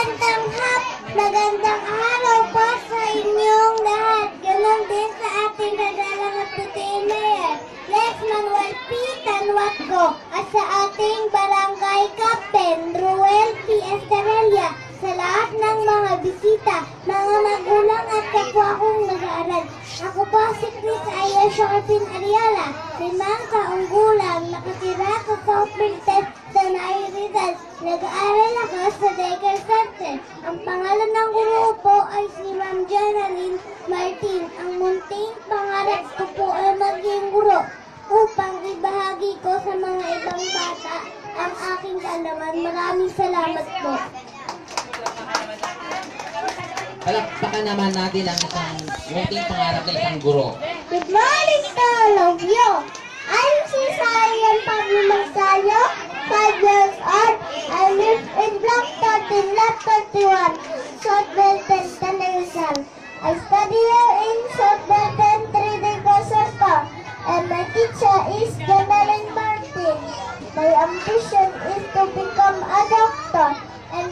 Magandang araw po sa inyong lahat. Ganon din sa ating nadalang at puting mayor, Lex Manuel P. Tanwatgo, at sa ating barangay captain, Ruel P. Estrella, sa lahat ng mga bisita, mga magulang at kapwa kong nag-aaral. Ako po si Chris Aya Sharpin Ariala, 5 taong gulang, nakatira sa South Milton, Tanay Rizal. Nag-aaral ako sa daycare center. Ang pangalan ng guro po ay si Ma'am Jenaline Martin. Ang munting pangarap ko po ay maging guro upang ibahagi ko sa mga ibang bata ang aking kaalaman. Maraming salamat po. Palakpakan naman natin ang isang munting pangarap na isang guro. Good morning to all of you. I'm si Sayan Pablo Magsayo, 5 years old. I live in Block 13, Lot 31, South Belton, Tanay Rizal. I study here in South Belton 3-day courses ko, and my teacher is Jenaline Martin. My ambition is to become a doctor and